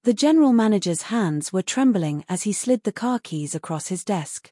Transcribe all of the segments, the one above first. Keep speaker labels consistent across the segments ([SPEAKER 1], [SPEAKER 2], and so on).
[SPEAKER 1] The general manager's hands were trembling as he slid the car keys across his desk.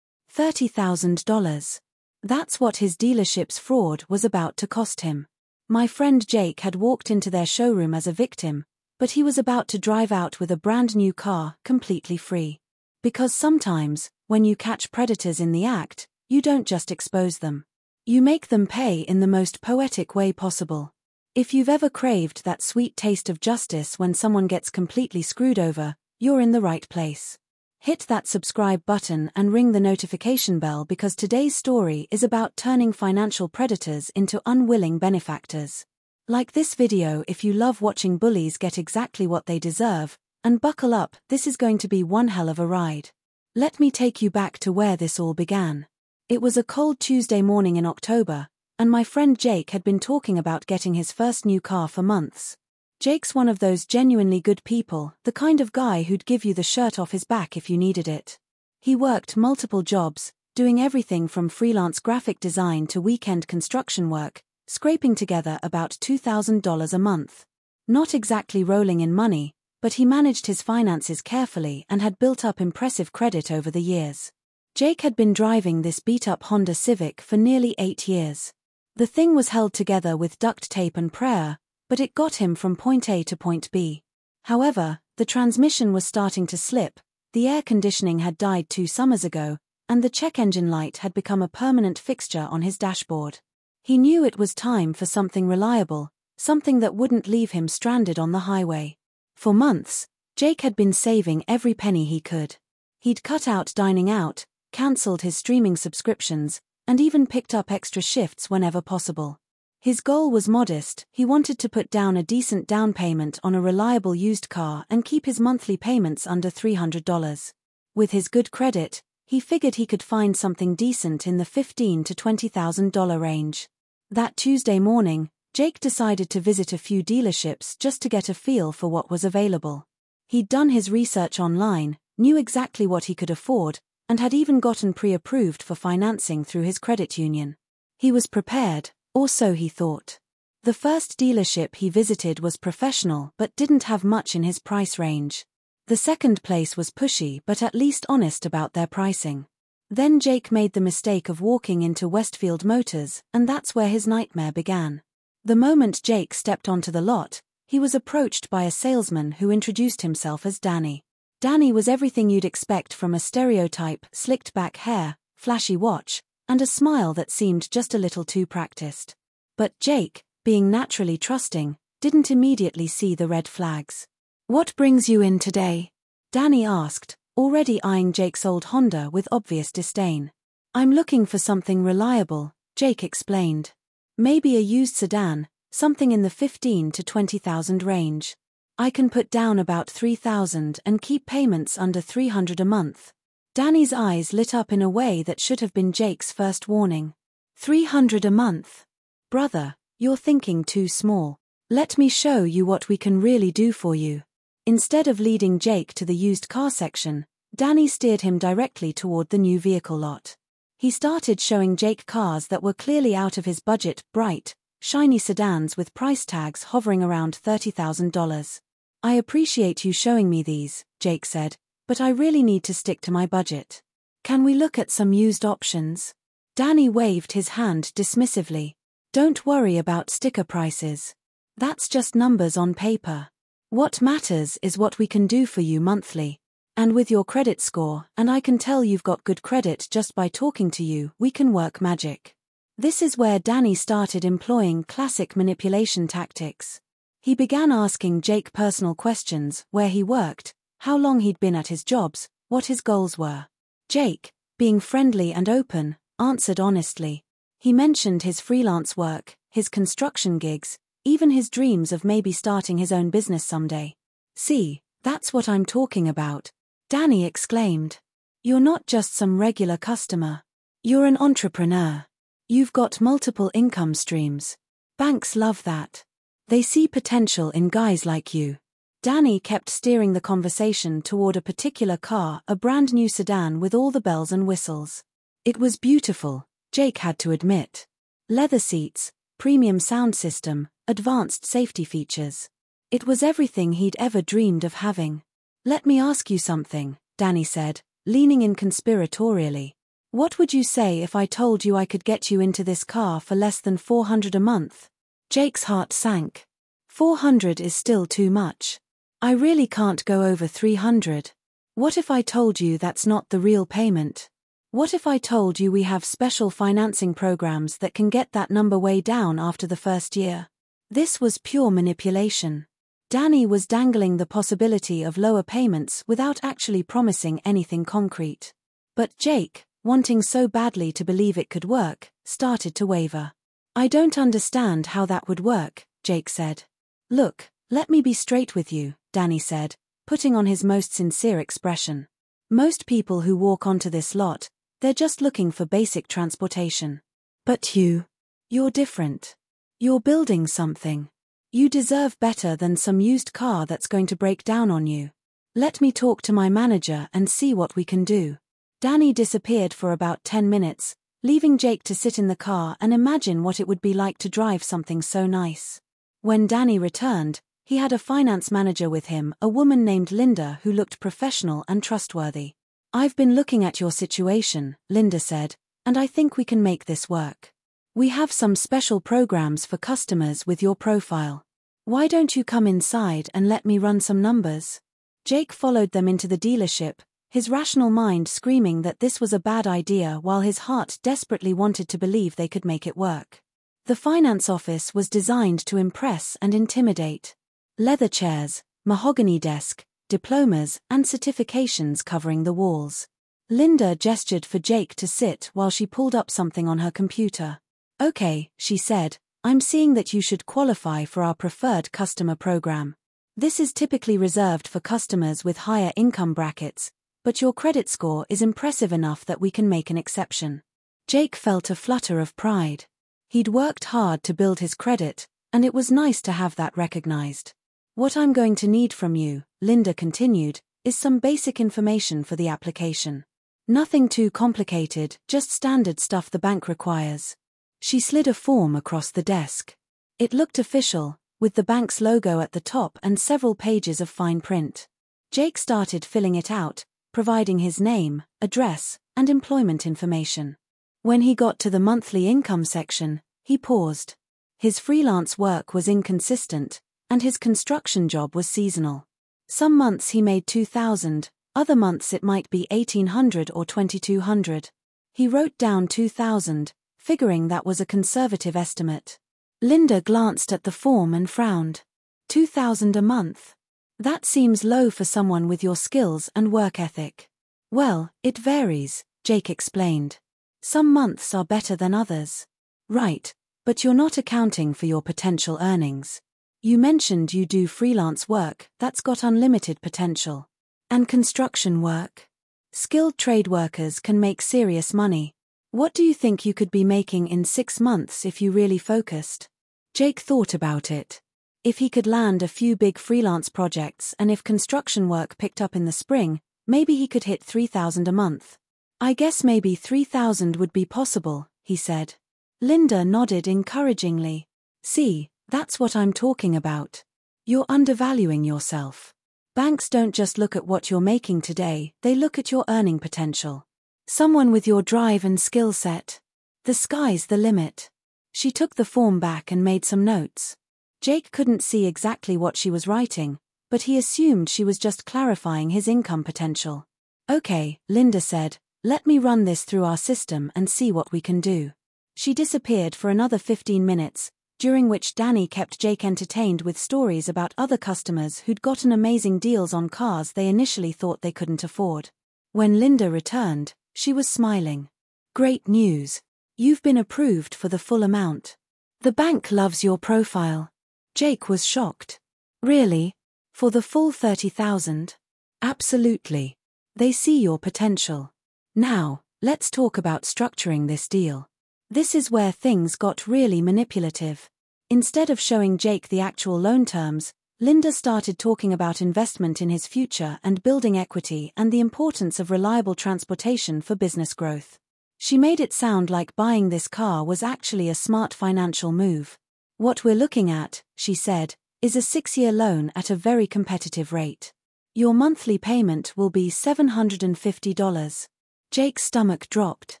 [SPEAKER 1] $30,000. That's what his dealership's fraud was about to cost him. My friend Jake had walked into their showroom as a victim, but he was about to drive out with a brand new car, completely free. Because sometimes, when you catch predators in the act, you don't just expose them. You make them pay in the most poetic way possible. If you've ever craved that sweet taste of justice when someone gets completely screwed over, you're in the right place. Hit that subscribe button and ring the notification bell because today's story is about turning financial predators into unwilling benefactors. Like this video if you love watching bullies get exactly what they deserve, and buckle up, this is going to be one hell of a ride. Let me take you back to where this all began. It was a cold Tuesday morning in October, and my friend Jake had been talking about getting his first new car for months. Jake's one of those genuinely good people, the kind of guy who'd give you the shirt off his back if you needed it. He worked multiple jobs, doing everything from freelance graphic design to weekend construction work, scraping together about $2,000 a month. Not exactly rolling in money, but he managed his finances carefully and had built up impressive credit over the years. Jake had been driving this beat-up Honda Civic for nearly 8 years. The thing was held together with duct tape and prayer, but it got him from point A to point B. However, the transmission was starting to slip, the air conditioning had died 2 summers ago, and the check engine light had become a permanent fixture on his dashboard. He knew it was time for something reliable, something that wouldn't leave him stranded on the highway. For months, Jake had been saving every penny he could. He'd cut out dining out, cancelled his streaming subscriptions, and even picked up extra shifts whenever possible. His goal was modest, he wanted to put down a decent down payment on a reliable used car and keep his monthly payments under $300. With his good credit, he figured he could find something decent in the $15,000 to $20,000 range. That Tuesday morning, Jake decided to visit a few dealerships just to get a feel for what was available. He'd done his research online, knew exactly what he could afford, and had even gotten pre-approved for financing through his credit union. He was prepared, or so he thought. The first dealership he visited was professional but didn't have much in his price range. The second place was pushy but at least honest about their pricing. Then Jake made the mistake of walking into Westfield Motors, and that's where his nightmare began. The moment Jake stepped onto the lot, he was approached by a salesman who introduced himself as Danny. Danny was everything you'd expect from a stereotype: slicked back hair, flashy watch, and a smile that seemed just a little too practiced. But Jake, being naturally trusting, didn't immediately see the red flags. "What brings you in today?" Danny asked, already eyeing Jake's old Honda with obvious disdain. "I'm looking for something reliable," Jake explained. "Maybe a used sedan, something in the $15,000 to $20,000 range. I can put down about $3,000 and keep payments under $300 a month." Danny's eyes lit up in a way that should have been Jake's first warning. $300 a month? Brother, you're thinking too small. Let me show you what we can really do for you. Instead of leading Jake to the used car section, Danny steered him directly toward the new vehicle lot. He started showing Jake cars that were clearly out of his budget: bright, shiny sedans with price tags hovering around $30,000. "I appreciate you showing me these," Jake said, "but I really need to stick to my budget. Can we look at some used options?" Danny waved his hand dismissively. "Don't worry about sticker prices. That's just numbers on paper. What matters is what we can do for you monthly. And with your credit score, and I can tell you've got good credit just by talking to you, we can work magic." This is where Danny started employing classic manipulation tactics. He began asking Jake personal questions: where he worked, how long he'd been at his jobs, what his goals were. Jake, being friendly and open, answered honestly. He mentioned his freelance work, his construction gigs, even his dreams of maybe starting his own business someday. "See, that's what I'm talking about," Danny exclaimed. "You're not just some regular customer. You're an entrepreneur. You've got multiple income streams. Banks love that. They see potential in guys like you." Danny kept steering the conversation toward a particular car, a brand new sedan with all the bells and whistles. It was beautiful, Jake had to admit. Leather seats, premium sound system, advanced safety features. It was everything he'd ever dreamed of having. "Let me ask you something," Danny said, leaning in conspiratorially. "What would you say if I told you I could get you into this car for less than $400 a month?" Jake's heart sank. $400 is still too much. I really can't go over $300. What if I told you that's not the real payment? What if I told you we have special financing programs that can get that number way down after the first year? This was pure manipulation. Danny was dangling the possibility of lower payments without actually promising anything concrete. But Jake, wanting so badly to believe it could work, started to waver. "I don't understand how that would work," Jake said. "Look, let me be straight with you," Danny said, putting on his most sincere expression. "Most people who walk onto this lot, they're just looking for basic transportation. But you're different. You're building something. You deserve better than some used car that's going to break down on you. Let me talk to my manager and see what we can do." Danny disappeared for about 10 minutes, leaving Jake to sit in the car and imagine what it would be like to drive something so nice. When Danny returned, he had a finance manager with him, a woman named Linda who looked professional and trustworthy. "I've been looking at your situation," Linda said, "and I think we can make this work. We have some special programs for customers with your profile. Why don't you come inside and let me run some numbers?" Jake followed them into the dealership, his rational mind screaming that this was a bad idea while his heart desperately wanted to believe they could make it work. The finance office was designed to impress and intimidate. Leather chairs, mahogany desk, diplomas, and certifications covering the walls. Linda gestured for Jake to sit while she pulled up something on her computer. "Okay," she said, "I'm seeing that you should qualify for our preferred customer program. This is typically reserved for customers with higher income brackets, but your credit score is impressive enough that we can make an exception." Jake felt a flutter of pride. He'd worked hard to build his credit, and it was nice to have that recognized. "What I'm going to need from you," Linda continued, "is some basic information for the application. Nothing too complicated, just standard stuff the bank requires." She slid a form across the desk. It looked official, with the bank's logo at the top and several pages of fine print. Jake started filling it out, providing his name, address, and employment information. When he got to the monthly income section, he paused. His freelance work was inconsistent, and his construction job was seasonal. Some months he made $2,000, other months it might be $1,800 or $2,200. He wrote down $2,000, figuring that was a conservative estimate. Linda glanced at the form and frowned. $2,000 a month? That seems low for someone with your skills and work ethic. "Well, it varies," Jake explained. "Some months are better than others." "Right, but you're not accounting for your potential earnings. You mentioned you do freelance work, that's got unlimited potential. And construction work. Skilled trade workers can make serious money. What do you think you could be making in 6 months if you really focused?" Jake thought about it. If he could land a few big freelance projects and if construction work picked up in the spring, maybe he could hit $3,000 a month. "I guess maybe 3,000 would be possible," he said. Linda nodded encouragingly. "See, that's what I'm talking about. You're undervaluing yourself. Banks don't just look at what you're making today, they look at your earning potential. Someone with your drive and skill set. The sky's the limit." She took the form back and made some notes. Jake couldn't see exactly what she was writing, but he assumed she was just clarifying his income potential. "Okay," Linda said, "let me run this through our system and see what we can do." She disappeared for another 15 minutes, during which Danny kept Jake entertained with stories about other customers who'd gotten amazing deals on cars they initially thought they couldn't afford. When Linda returned, she was smiling. "Great news. You've been approved for the full amount. The bank loves your profile." Jake was shocked. "Really? For the full 30,000? "Absolutely. They see your potential. Now, let's talk about structuring this deal." This is where things got really manipulative. Instead of showing Jake the actual loan terms, Linda started talking about investment in his future and building equity and the importance of reliable transportation for business growth. She made it sound like buying this car was actually a smart financial move. "What we're looking at," she said, is a 6-year loan at a very competitive rate. Your monthly payment will be $750. Jake's stomach dropped.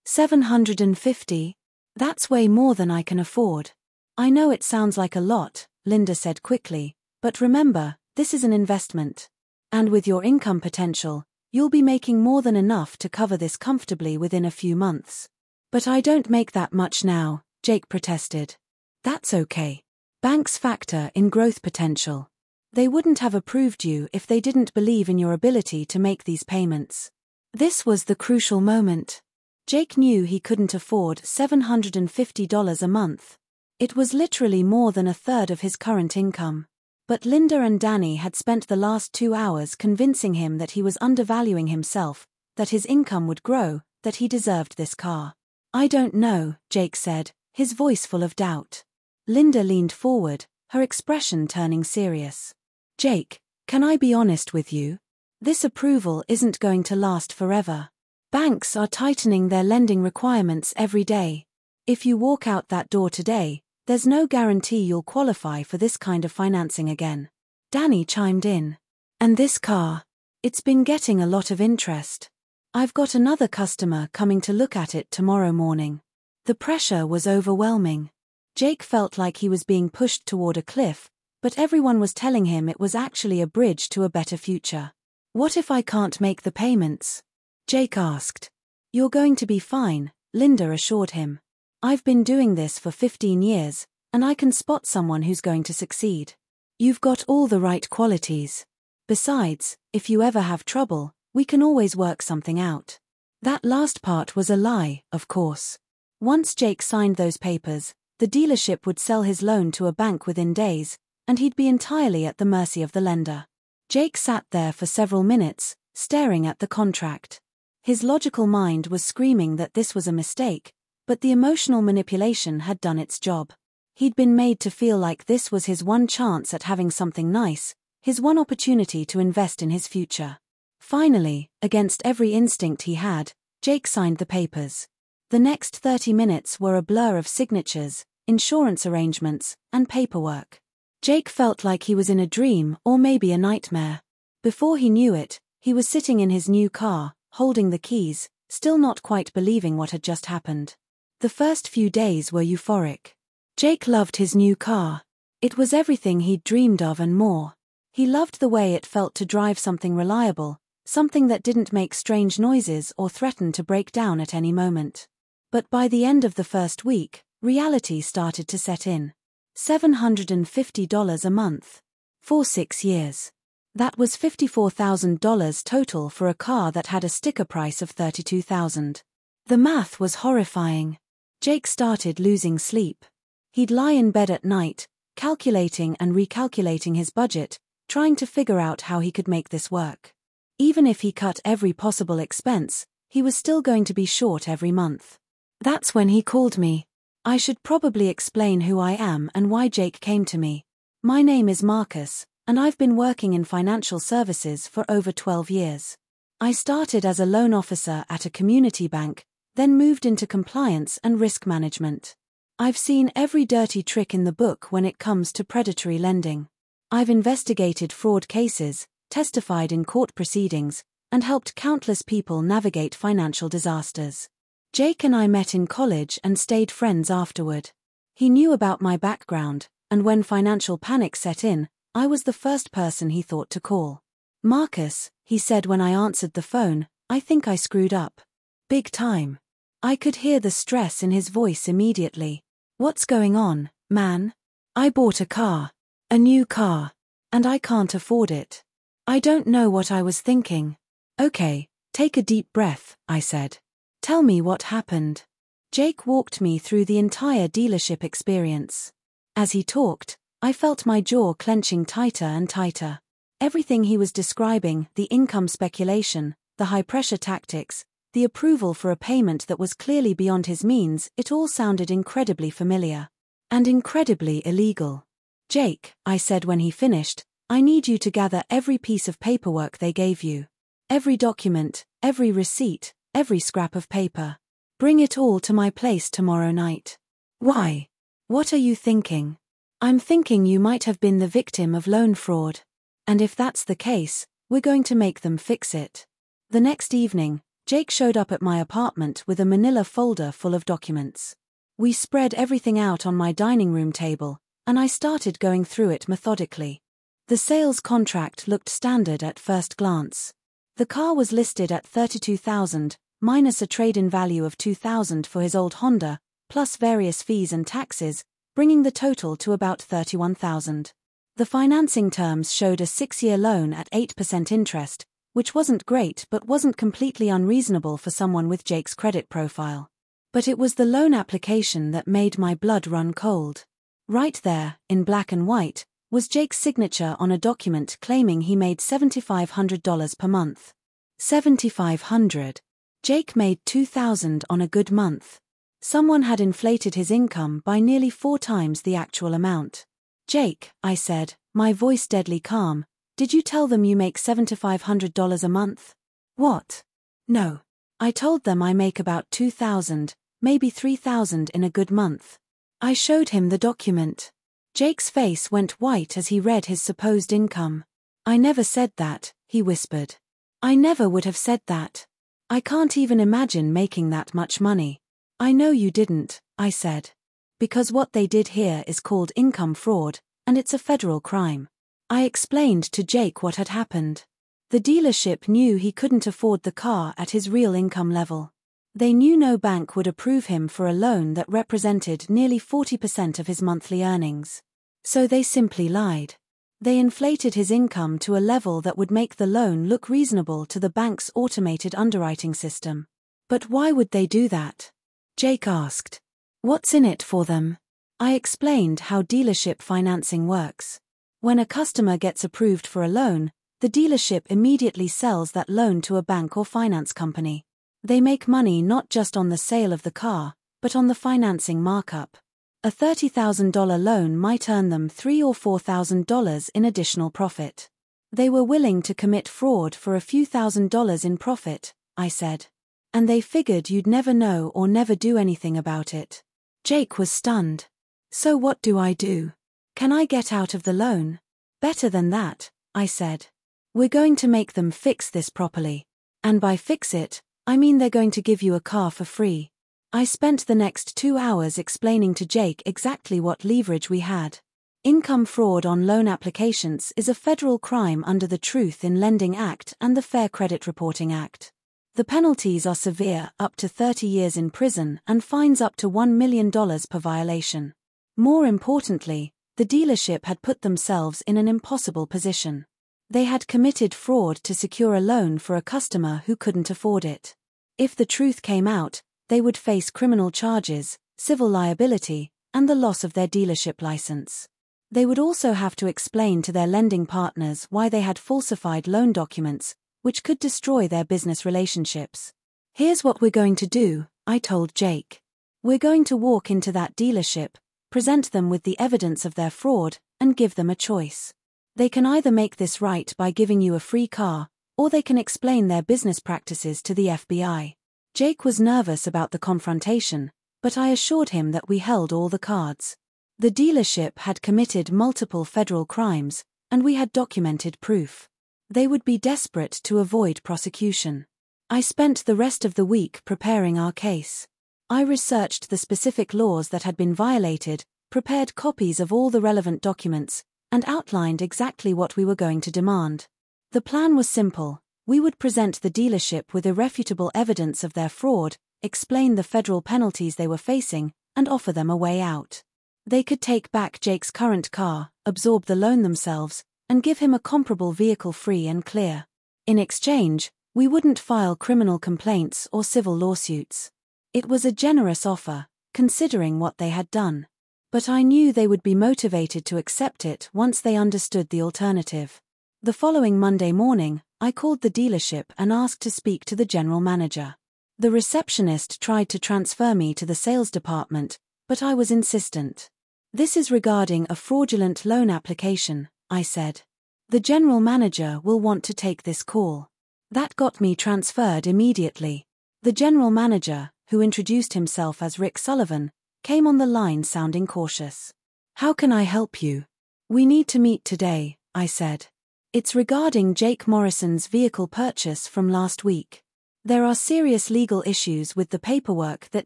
[SPEAKER 1] $750? That's way more than I can afford. I know it sounds like a lot, Linda said quickly, but remember, this is an investment. And with your income potential, you'll be making more than enough to cover this comfortably within a few months. But I don't make that much now, Jake protested. That's okay. Banks factor in growth potential. They wouldn't have approved you if they didn't believe in your ability to make these payments. This was the crucial moment. Jake knew he couldn't afford $750 a month. It was literally more than a third of his current income. But Linda and Danny had spent the last 2 hours convincing him that he was undervaluing himself, that his income would grow, that he deserved this car. I don't know, Jake said, his voice full of doubt. Linda leaned forward, her expression turning serious. Jake, can I be honest with you? This approval isn't going to last forever. Banks are tightening their lending requirements every day. If you walk out that door today, there's no guarantee you'll qualify for this kind of financing again. Danny chimed in. And this car? It's been getting a lot of interest. I've got another customer coming to look at it tomorrow morning. The pressure was overwhelming. Jake felt like he was being pushed toward a cliff, but everyone was telling him it was actually a bridge to a better future. What if I can't make the payments? Jake asked. You're going to be fine, Linda assured him. I've been doing this for 15 years, and I can spot someone who's going to succeed. You've got all the right qualities. Besides, if you ever have trouble, we can always work something out. That last part was a lie, of course. Once Jake signed those papers, the dealership would sell his loan to a bank within days, and he'd be entirely at the mercy of the lender. Jake sat there for several minutes, staring at the contract. His logical mind was screaming that this was a mistake, but the emotional manipulation had done its job. He'd been made to feel like this was his one chance at having something nice, his one opportunity to invest in his future. Finally, against every instinct he had, Jake signed the papers. The next 30 minutes were a blur of signatures, insurance arrangements, and paperwork. Jake felt like he was in a dream or maybe a nightmare. Before he knew it, he was sitting in his new car, holding the keys, still not quite believing what had just happened. The first few days were euphoric. Jake loved his new car. It was everything he'd dreamed of and more. He loved the way it felt to drive something reliable, something that didn't make strange noises or threaten to break down at any moment. But by the end of the first week, reality started to set in. $750 a month. For 6 years. That was $54,000 total for a car that had a sticker price of $32,000. The math was horrifying. Jake started losing sleep. He'd lie in bed at night, calculating and recalculating his budget, trying to figure out how he could make this work. Even if he cut every possible expense, he was still going to be short every month. That's when he called me. I should probably explain who I am and why Jake came to me. My name is Marcus, and I've been working in financial services for over 12 years. I started as a loan officer at a community bank, then moved into compliance and risk management. I've seen every dirty trick in the book when it comes to predatory lending. I've investigated fraud cases, testified in court proceedings, and helped countless people navigate financial disasters. Jake and I met in college and stayed friends afterward. He knew about my background, and when financial panic set in, I was the first person he thought to call. Marcus, he said when I answered the phone, I think I screwed up. Big time. I could hear the stress in his voice immediately. What's going on, man? I bought a car. A new car. And I can't afford it. I don't know what I was thinking. Okay, take a deep breath, I said. Tell me what happened. Jake walked me through the entire dealership experience. As he talked, I felt my jaw clenching tighter and tighter. Everything he was describing, the income speculation, the high-pressure tactics, the approval for a payment that was clearly beyond his means, it all sounded incredibly familiar. And incredibly illegal. Jake, I said when he finished, I need you to gather every piece of paperwork they gave you. Every document, every receipt, every scrap of paper. Bring it all to my place tomorrow night. Why? What are you thinking? I'm thinking you might have been the victim of loan fraud. And if that's the case, we're going to make them fix it." The next evening, Jake showed up at my apartment with a manila folder full of documents. We spread everything out on my dining room table, and I started going through it methodically. The sales contract looked standard at first glance. The car was listed at $32,000, minus a trade-in value of $2,000 for his old Honda, plus various fees and taxes, bringing the total to about $31,000. The financing terms showed a 6-year loan at 8% interest, which wasn't great but wasn't completely unreasonable for someone with Jake's credit profile. But it was the loan application that made my blood run cold. Right there, in black and white, was Jake's signature on a document claiming he made $7,500 per month. $7,500. Jake made $2,000 on a good month. Someone had inflated his income by nearly 4 times the actual amount. "Jake," I said, my voice deadly calm, "did you tell them you make $7,500 a month?" "What?" "No. I told them I make about $2,000, maybe $3,000 in a good month." I showed him the document. Jake's face went white as he read his supposed income. "I never said that," he whispered. "I never would have said that. I can't even imagine making that much money." "I know you didn't," I said. "Because what they did here is called income fraud, and it's a federal crime." I explained to Jake what had happened. The dealership knew he couldn't afford the car at his real income level. They knew no bank would approve him for a loan that represented nearly 40% of his monthly earnings. So they simply lied. They inflated his income to a level that would make the loan look reasonable to the bank's automated underwriting system. "But why would they do that?" Jake asked. "What's in it for them?" I explained how dealership financing works. When a customer gets approved for a loan, the dealership immediately sells that loan to a bank or finance company. They make money not just on the sale of the car, but on the financing markup. A $30,000 loan might earn them $3,000 or $4,000 in additional profit. They were willing to commit fraud for a few $1,000s in profit, I said. And they figured you'd never know or never do anything about it. Jake was stunned. "So what do I do? Can I get out of the loan?" "Better than that," I said. "We're going to make them fix this properly. And by fix it, I mean they're going to give you a car for free." I spent the next 2 hours explaining to Jake exactly what leverage we had. Income fraud on loan applications is a federal crime under the Truth in Lending Act and the Fair Credit Reporting Act. The penalties are severe, up to 30 years in prison and fines up to $1 million per violation. More importantly, the dealership had put themselves in an impossible position. They had committed fraud to secure a loan for a customer who couldn't afford it. If the truth came out, they would face criminal charges, civil liability, and the loss of their dealership license. They would also have to explain to their lending partners why they had falsified loan documents, which could destroy their business relationships. "Here's what we're going to do," I told Jake. "We're going to walk into that dealership, present them with the evidence of their fraud, and give them a choice. They can either make this right by giving you a free car, or they can explain their business practices to the FBI." Jake was nervous about the confrontation, but I assured him that we held all the cards. The dealership had committed multiple federal crimes, and we had documented proof. They would be desperate to avoid prosecution. I spent the rest of the week preparing our case. I researched the specific laws that had been violated, prepared copies of all the relevant documents, and outlined exactly what we were going to demand. The plan was simple. We would present the dealership with irrefutable evidence of their fraud, explain the federal penalties they were facing, and offer them a way out. They could take back Jake's current car, absorb the loan themselves, and give him a comparable vehicle free and clear. In exchange, we wouldn't file criminal complaints or civil lawsuits. It was a generous offer, considering what they had done. But I knew they would be motivated to accept it once they understood the alternative. The following Monday morning, I called the dealership and asked to speak to the general manager. The receptionist tried to transfer me to the sales department, but I was insistent. "This is regarding a fraudulent loan application," I said. "The general manager will want to take this call." That got me transferred immediately. The general manager, who introduced himself as Rick Sullivan, came on the line sounding cautious. How can I help you? We need to meet today, I said. It's regarding Jake Morrison's vehicle purchase from last week. There are serious legal issues with the paperwork that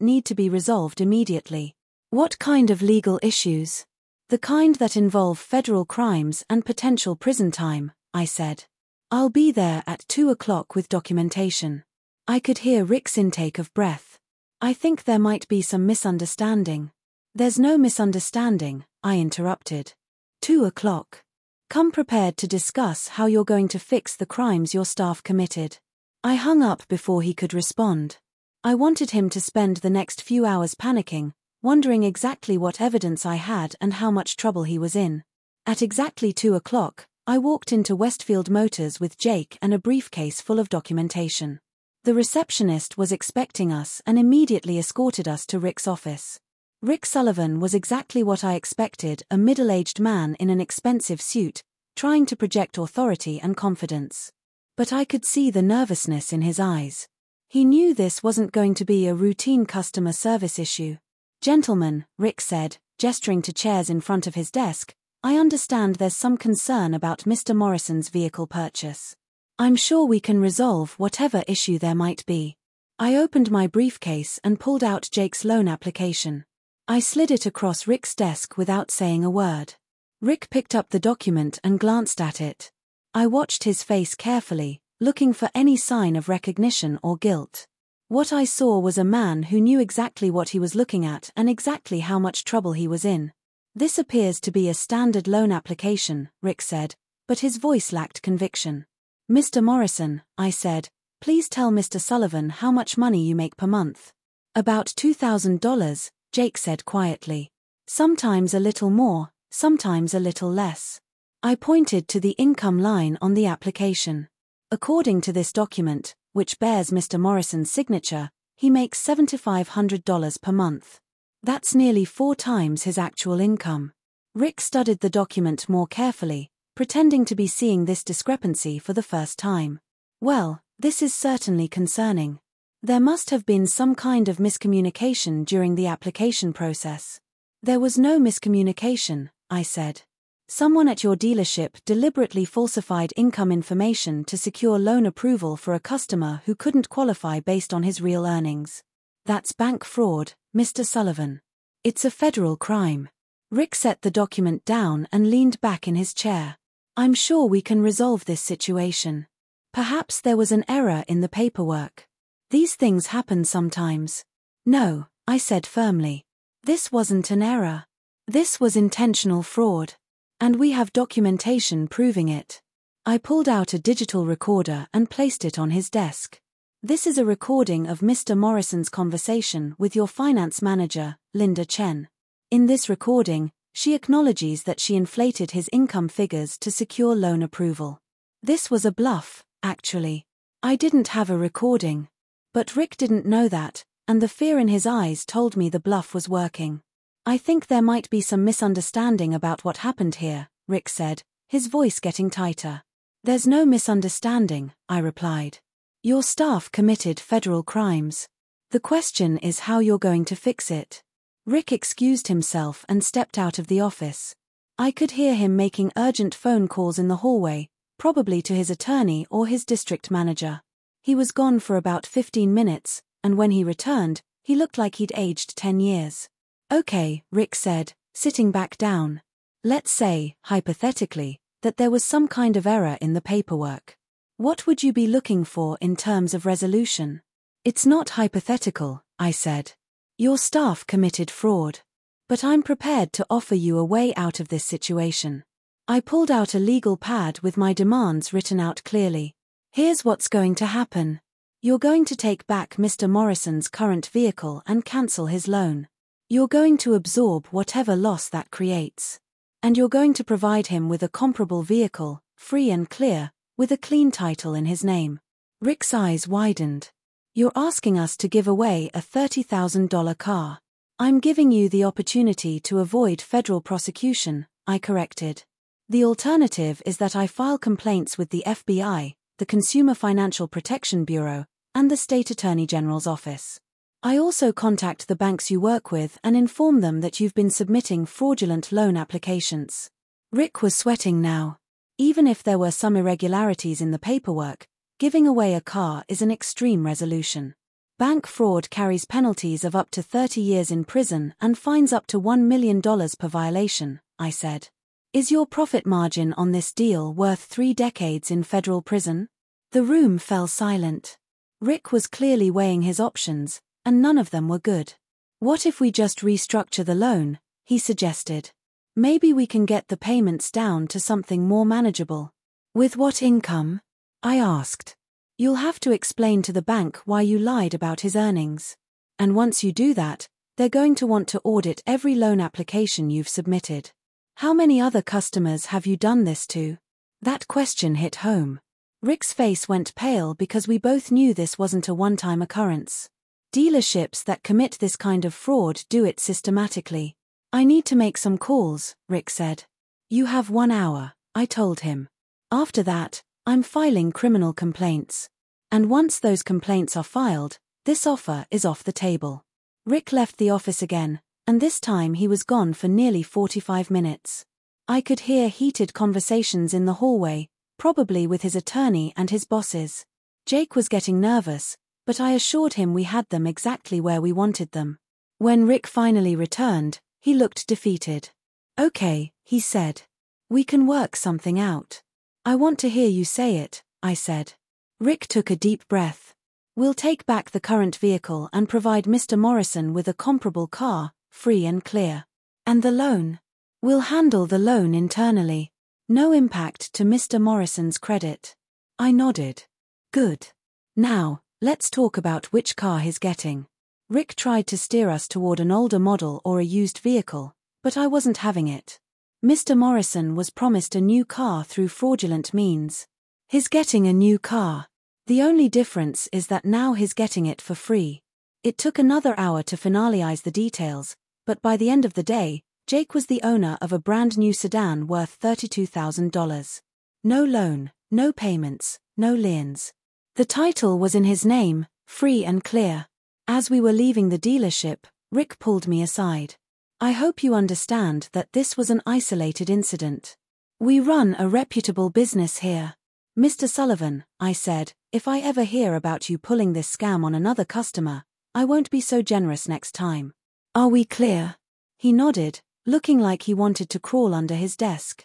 [SPEAKER 1] need to be resolved immediately. What kind of legal issues? The kind that involve federal crimes and potential prison time, I said. I'll be there at 2 o'clock with documentation. I could hear Rick's intake of breath. I think there might be some misunderstanding. There's no misunderstanding, I interrupted. 2 o'clock. Come prepared to discuss how you're going to fix the crimes your staff committed. I hung up before he could respond. I wanted him to spend the next few hours panicking, wondering exactly what evidence I had and how much trouble he was in. At exactly 2 o'clock, I walked into Westfield Motors with Jake and a briefcase full of documentation. The receptionist was expecting us and immediately escorted us to Rick's office. Rick Sullivan was exactly what I expected, a middle-aged man in an expensive suit, trying to project authority and confidence. But I could see the nervousness in his eyes. He knew this wasn't going to be a routine customer service issue. Gentlemen, Rick said, gesturing to chairs in front of his desk, I understand there's some concern about Mr. Morrison's vehicle purchase. I'm sure we can resolve whatever issue there might be. I opened my briefcase and pulled out Jake's loan application. I slid it across Rick's desk without saying a word. Rick picked up the document and glanced at it. I watched his face carefully, looking for any sign of recognition or guilt. What I saw was a man who knew exactly what he was looking at and exactly how much trouble he was in. This appears to be a standard loan application, Rick said, but his voice lacked conviction. Mr. Morrison, I said, please tell Mr. Sullivan how much money you make per month. About $2,000, Jake said quietly. Sometimes a little more, sometimes a little less. I pointed to the income line on the application. According to this document, which bears Mr. Morrison's signature, he makes $7,500 per month. That's nearly 4 times his actual income. Rick studied the document more carefully, pretending to be seeing this discrepancy for the first time. Well, this is certainly concerning. There must have been some kind of miscommunication during the application process. There was no miscommunication, I said. Someone at your dealership deliberately falsified income information to secure loan approval for a customer who couldn't qualify based on his real earnings. That's bank fraud, Mr. Sullivan. It's a federal crime. Rick set the document down and leaned back in his chair. I'm sure we can resolve this situation. Perhaps there was an error in the paperwork. These things happen sometimes. No, I said firmly. This wasn't an error. This was intentional fraud. And we have documentation proving it. I pulled out a digital recorder and placed it on his desk. This is a recording of Mr. Morrison's conversation with your finance manager, Linda Chen. In this recording, she acknowledges that she inflated his income figures to secure loan approval. This was a bluff, actually. I didn't have a recording. But Rick didn't know that, and the fear in his eyes told me the bluff was working. I think there might be some misunderstanding about what happened here, Rick said, his voice getting tighter. There's no misunderstanding, I replied. Your staff committed federal crimes. The question is how you're going to fix it. Rick excused himself and stepped out of the office. I could hear him making urgent phone calls in the hallway, probably to his attorney or his district manager. He was gone for about 15 minutes, and when he returned, he looked like he'd aged 10 years. Okay, Rick said, sitting back down. Let's say, hypothetically, that there was some kind of error in the paperwork. What would you be looking for in terms of resolution? It's not hypothetical, I said. Your staff committed fraud. But I'm prepared to offer you a way out of this situation. I pulled out a legal pad with my demands written out clearly. Here's what's going to happen. You're going to take back Mr. Morrison's current vehicle and cancel his loan. You're going to absorb whatever loss that creates. And you're going to provide him with a comparable vehicle, free and clear, with a clean title in his name. Rick's eyes widened. You're asking us to give away a $30,000 car. I'm giving you the opportunity to avoid federal prosecution, I corrected. The alternative is that I file complaints with the FBI, the Consumer Financial Protection Bureau, and the State Attorney General's office. I also contact the banks you work with and inform them that you've been submitting fraudulent loan applications. Rick was sweating now. Even if there were some irregularities in the paperwork, giving away a car is an extreme resolution. Bank fraud carries penalties of up to 30 years in prison and fines up to $1 million per violation, I said. Is your profit margin on this deal worth 3 decades in federal prison? The room fell silent. Rick was clearly weighing his options, and none of them were good. What if we just restructure the loan, he suggested. Maybe we can get the payments down to something more manageable. With what income? I asked. You'll have to explain to the bank why you lied about his earnings. And once you do that, they're going to want to audit every loan application you've submitted. How many other customers have you done this to? That question hit home. Rick's face went pale because we both knew this wasn't a one-time occurrence. Dealerships that commit this kind of fraud do it systematically. I need to make some calls, Rick said. You have 1 hour, I told him. After that, I'm filing criminal complaints. And once those complaints are filed, this offer is off the table. Rick left the office again, and this time he was gone for nearly 45 minutes. I could hear heated conversations in the hallway, probably with his attorney and his bosses. Jake was getting nervous, but I assured him we had them exactly where we wanted them. When Rick finally returned, he looked defeated. Okay, he said. We can work something out. I want to hear you say it, I said. Rick took a deep breath. We'll take back the current vehicle and provide Mr. Morrison with a comparable car, free and clear. And the loan? We'll handle the loan internally. No impact to Mr. Morrison's credit. I nodded. Good. Now, let's talk about which car he's getting. Rick tried to steer us toward an older model or a used vehicle, but I wasn't having it. Mr. Morrison was promised a new car through fraudulent means. He's getting a new car. The only difference is that now he's getting it for free. It took another hour to finalize the details, but by the end of the day, Jake was the owner of a brand new sedan worth $32,000. No loan, no payments, no liens. The title was in his name, free and clear. As we were leaving the dealership, Rick pulled me aside. I hope you understand that this was an isolated incident. We run a reputable business here. Mr. Sullivan, I said, if I ever hear about you pulling this scam on another customer, I won't be so generous next time. Are we clear? He nodded, looking like he wanted to crawl under his desk.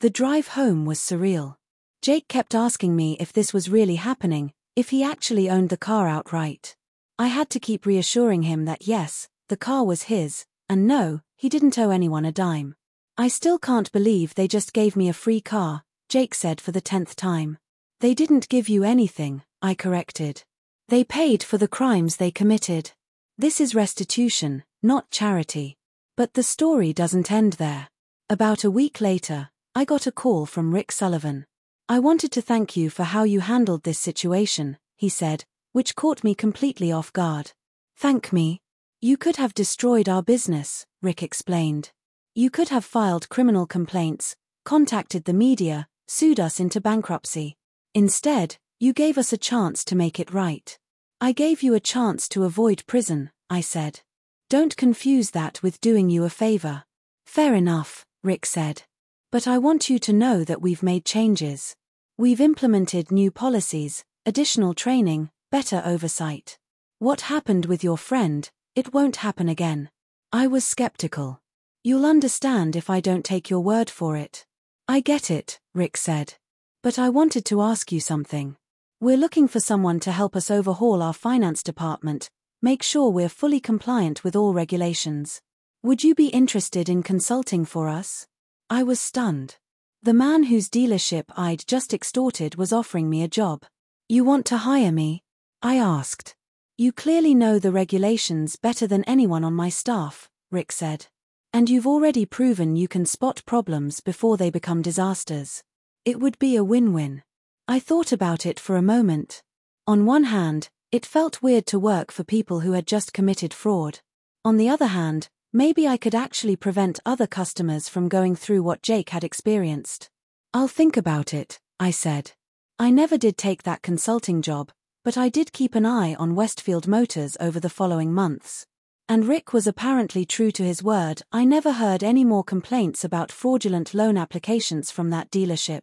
[SPEAKER 1] The drive home was surreal. Jake kept asking me if this was really happening, if he actually owned the car outright. I had to keep reassuring him that yes, the car was his, and no, he didn't owe anyone a dime. I still can't believe they just gave me a free car, Jake said for the 10th time. They didn't give you anything, I corrected. They paid for the crimes they committed. This is restitution, not charity. But the story doesn't end there. About a week later, I got a call from Rick Sullivan. I wanted to thank you for how you handled this situation, he said, which caught me completely off guard. Thank me? You could have destroyed our business, Rick explained. You could have filed criminal complaints, contacted the media, sued us into bankruptcy. Instead, you gave us a chance to make it right. I gave you a chance to avoid prison, I said. Don't confuse that with doing you a favor. Fair enough, Rick said. But I want you to know that we've made changes. We've implemented new policies, additional training, better oversight. What happened with your friend, it won't happen again. I was skeptical. You'll understand if I don't take your word for it. I get it, Rick said. But I wanted to ask you something. We're looking for someone to help us overhaul our finance department, make sure we're fully compliant with all regulations. Would you be interested in consulting for us? I was stunned. The man whose dealership I'd just extorted was offering me a job. You want to hire me? I asked. You clearly know the regulations better than anyone on my staff, Rick said. And you've already proven you can spot problems before they become disasters. It would be a win-win. I thought about it for a moment. On one hand, it felt weird to work for people who had just committed fraud. On the other hand, maybe I could actually prevent other customers from going through what Jake had experienced. I'll think about it, I said. I never did take that consulting job, But I did keep an eye on Westfield Motors over the following months. And Rick was apparently true to his word. I never heard any more complaints about fraudulent loan applications from that dealership.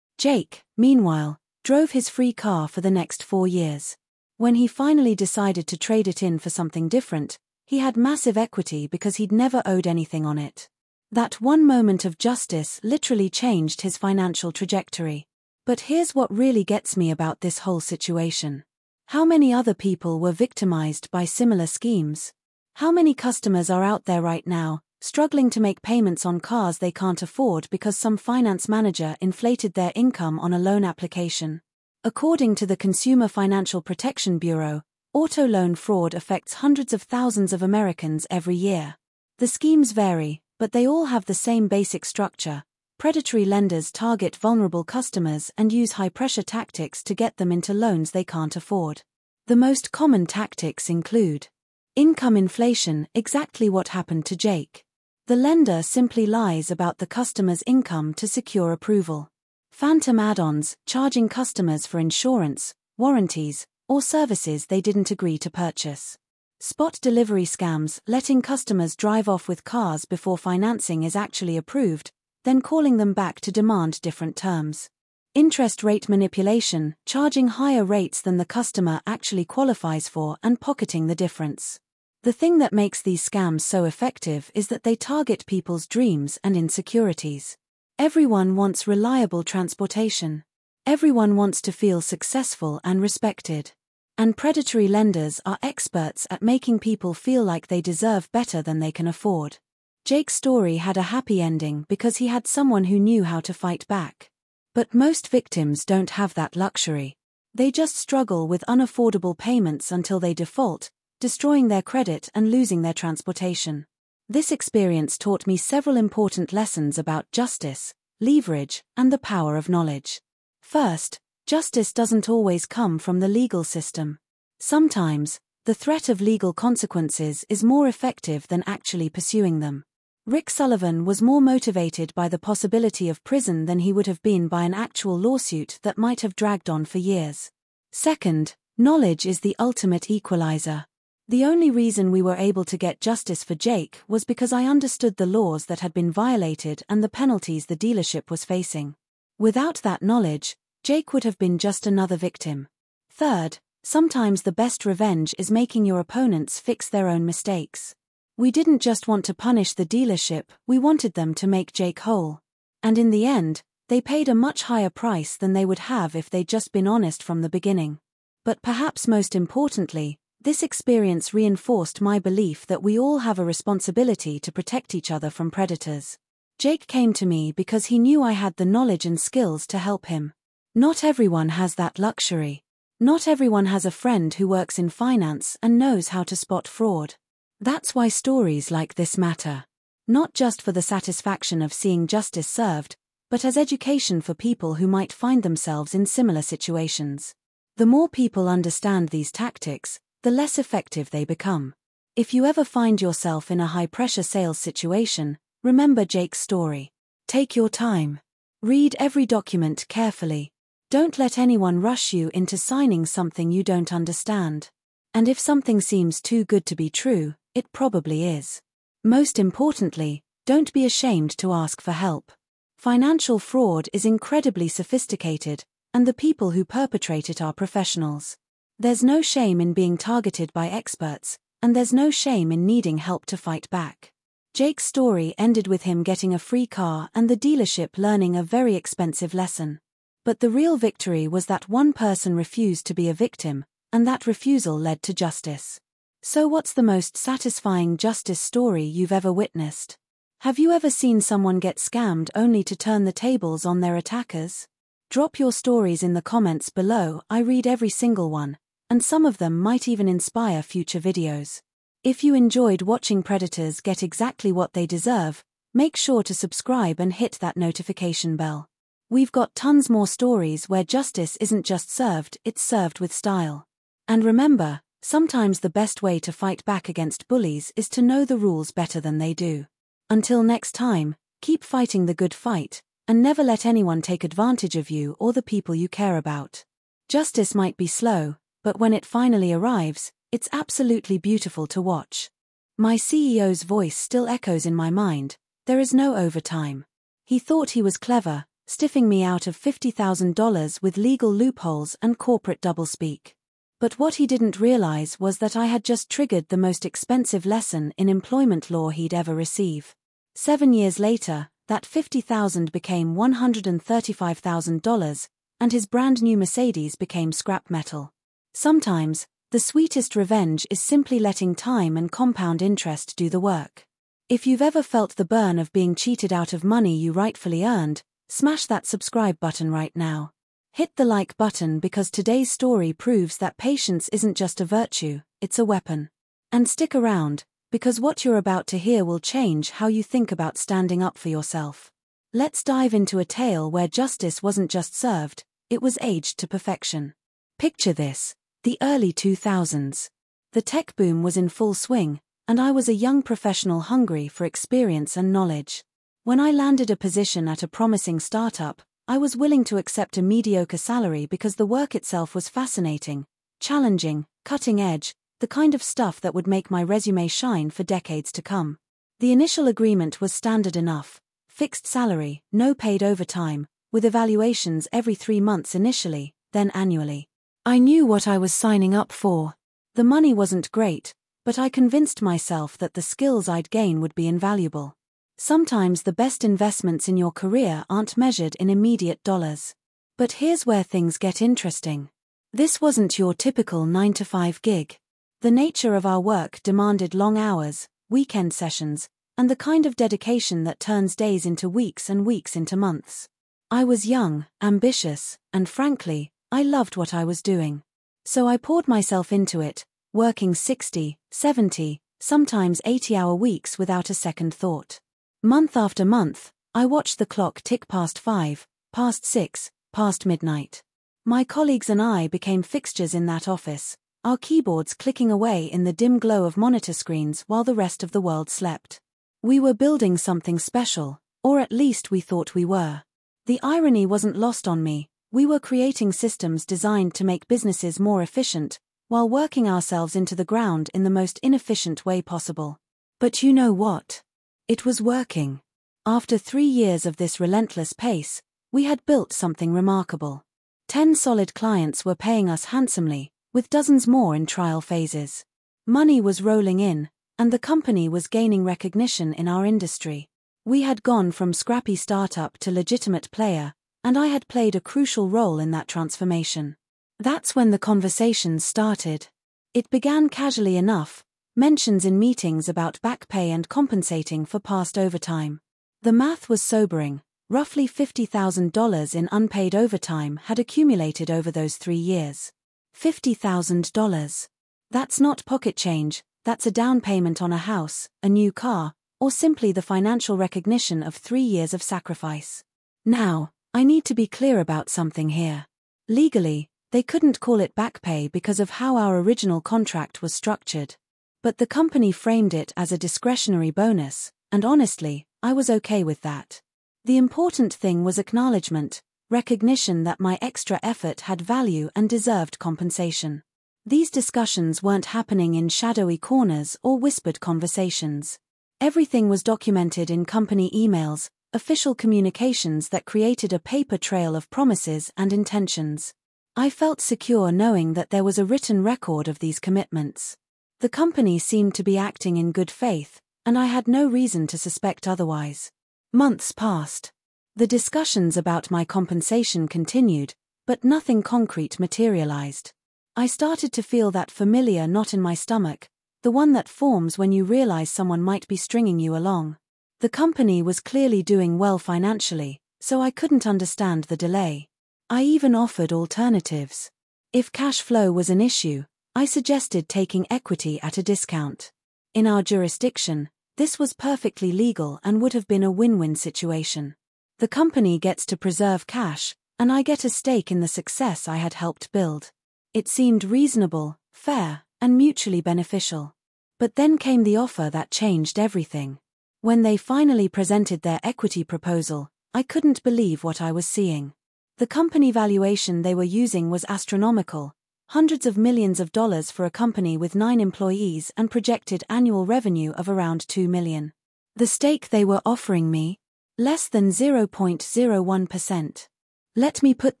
[SPEAKER 1] Jake, meanwhile, drove his free car for the next 4 years. When he finally decided to trade it in for something different, he had massive equity because he'd never owed anything on it. That one moment of justice literally changed his financial trajectory. But here's what really gets me about this whole situation. How many other people were victimized by similar schemes? How many customers are out there right now, struggling to make payments on cars they can't afford because some finance manager inflated their income on a loan application? According to the Consumer Financial Protection Bureau, auto loan fraud affects hundreds of thousands of Americans every year. The schemes vary, but they all have the same basic structure. Predatory lenders target vulnerable customers and use high-pressure tactics to get them into loans they can't afford. The most common tactics include income inflation, exactly what happened to Jake. The lender simply lies about the customer's income to secure approval. Phantom add-ons, charging customers for insurance, warranties, or services they didn't agree to purchase. Spot delivery scams, letting customers drive off with cars before financing is actually approved, then calling them back to demand different terms. Interest rate manipulation, charging higher rates than the customer actually qualifies for and pocketing the difference. The thing that makes these scams so effective is that they target people's dreams and insecurities. Everyone wants reliable transportation. Everyone wants to feel successful and respected. And predatory lenders are experts at making people feel like they deserve better than they can afford. Jake's story had a happy ending because he had someone who knew how to fight back. But most victims don't have that luxury. They just struggle with unaffordable payments until they default, destroying their credit and losing their transportation. This experience taught me several important lessons about justice, leverage, and the power of knowledge. First, justice doesn't always come from the legal system. Sometimes, the threat of legal consequences is more effective than actually pursuing them. Rick Sullivan was more motivated by the possibility of prison than he would have been by an actual lawsuit that might have dragged on for years. Second, knowledge is the ultimate equalizer. The only reason we were able to get justice for Jake was because I understood the laws that had been violated and the penalties the dealership was facing. Without that knowledge, Jake would have been just another victim. Third, sometimes the best revenge is making your opponents fix their own mistakes. We didn't just want to punish the dealership, we wanted them to make Jake whole. And in the end, they paid a much higher price than they would have if they'd just been honest from the beginning. But perhaps most importantly, this experience reinforced my belief that we all have a responsibility to protect each other from predators. Jake came to me because he knew I had the knowledge and skills to help him. Not everyone has that luxury. Not everyone has a friend who works in finance and knows how to spot fraud. That's why stories like this matter. Not just for the satisfaction of seeing justice served, but as education for people who might find themselves in similar situations. The more people understand these tactics, the less effective they become. If you ever find yourself in a high-pressure sales situation, remember Jake's story. Take your time. Read every document carefully. Don't let anyone rush you into signing something you don't understand. And if something seems too good to be true, it probably is. Most importantly, don't be ashamed to ask for help. Financial fraud is incredibly sophisticated, and the people who perpetrate it are professionals. There's no shame in being targeted by experts, and there's no shame in needing help to fight back. Jake's story ended with him getting a free car and the dealership learning a very expensive lesson. But the real victory was that one person refused to be a victim, and that refusal led to justice. So what's the most satisfying justice story you've ever witnessed? Have you ever seen someone get scammed only to turn the tables on their attackers? Drop your stories in the comments below. I read every single one, and some of them might even inspire future videos. If you enjoyed watching predators get exactly what they deserve, make sure to subscribe and hit that notification bell. We've got tons more stories where justice isn't just served, it's served with style. And remember, sometimes the best way to fight back against bullies is to know the rules better than they do. Until next time, keep fighting the good fight, and never let anyone take advantage of you or the people you care about. Justice might be slow, but when it finally arrives, it's absolutely beautiful to watch. My CEO's voice still echoes in my mind. There is no overtime. He thought he was clever, stiffing me out of $50,000 with legal loopholes and corporate doublespeak. But what he didn't realize was that I had just triggered the most expensive lesson in employment law he'd ever receive. 7 years later, that $50,000 became $135,000, and his brand new Mercedes became scrap metal. Sometimes, the sweetest revenge is simply letting time and compound interest do the work. If you've ever felt the burn of being cheated out of money you rightfully earned, smash that subscribe button right now. Hit the like button because today's story proves that patience isn't just a virtue, it's a weapon. And stick around, because what you're about to hear will change how you think about standing up for yourself. Let's dive into a tale where justice wasn't just served, it was aged to perfection. Picture this, the early 2000s. The tech boom was in full swing, and I was a young professional hungry for experience and knowledge. When I landed a position at a promising startup, I was willing to accept a mediocre salary because the work itself was fascinating, challenging, cutting edge, the kind of stuff that would make my resume shine for decades to come. The initial agreement was standard enough: fixed salary, no paid overtime, with evaluations every 3 months initially, then annually. I knew what I was signing up for. The money wasn't great, but I convinced myself that the skills I'd gain would be invaluable. Sometimes the best investments in your career aren't measured in immediate dollars. But here's where things get interesting. This wasn't your typical 9-to-5 gig. The nature of our work demanded long hours, weekend sessions, and the kind of dedication that turns days into weeks and weeks into months. I was young, ambitious, and frankly, I loved what I was doing. So I poured myself into it, working 60, 70, sometimes 80-hour weeks without a second thought. Month after month, I watched the clock tick past 5, past 6, past midnight. My colleagues and I became fixtures in that office, our keyboards clicking away in the dim glow of monitor screens while the rest of the world slept. We were building something special, or at least we thought we were. The irony wasn't lost on me. We were creating systems designed to make businesses more efficient, while working ourselves into the ground in the most inefficient way possible. But you know what? It was working. After 3 years of this relentless pace, we had built something remarkable. 10 solid clients were paying us handsomely, with dozens more in trial phases. Money was rolling in, and the company was gaining recognition in our industry. We had gone from scrappy startup to legitimate player, and I had played a crucial role in that transformation. That's when the conversations started. It began casually enough, mentions in meetings about back pay and compensating for past overtime. The math was sobering. Roughly $50,000 in unpaid overtime had accumulated over those 3 years. $50,000. That's not pocket change, that's a down payment on a house, a new car, or simply the financial recognition of 3 years of sacrifice. Now, I need to be clear about something here. Legally, they couldn't call it back pay because of how our original contract was structured. But the company framed it as a discretionary bonus, and honestly, I was okay with that. The important thing was acknowledgement, recognition that my extra effort had value and deserved compensation. These discussions weren't happening in shadowy corners or whispered conversations. Everything was documented in company emails, official communications that created a paper trail of promises and intentions. I felt secure knowing that there was a written record of these commitments. The company seemed to be acting in good faith, and I had no reason to suspect otherwise. Months passed. The discussions about my compensation continued, but nothing concrete materialized. I started to feel that familiar knot in my stomach, the one that forms when you realize someone might be stringing you along. The company was clearly doing well financially, so I couldn't understand the delay. I even offered alternatives. If cash flow was an issue, I suggested taking equity at a discount. In our jurisdiction, this was perfectly legal and would have been a win-win situation. The company gets to preserve cash, and I get a stake in the success I had helped build. It seemed reasonable, fair, and mutually beneficial. But then came the offer that changed everything. When they finally presented their equity proposal, I couldn't believe what I was seeing. The company valuation they were using was astronomical, hundreds of millions of dollars for a company with 9 employees and projected annual revenue of around $2 million. The stake they were offering me? Less than 0.01%. Let me put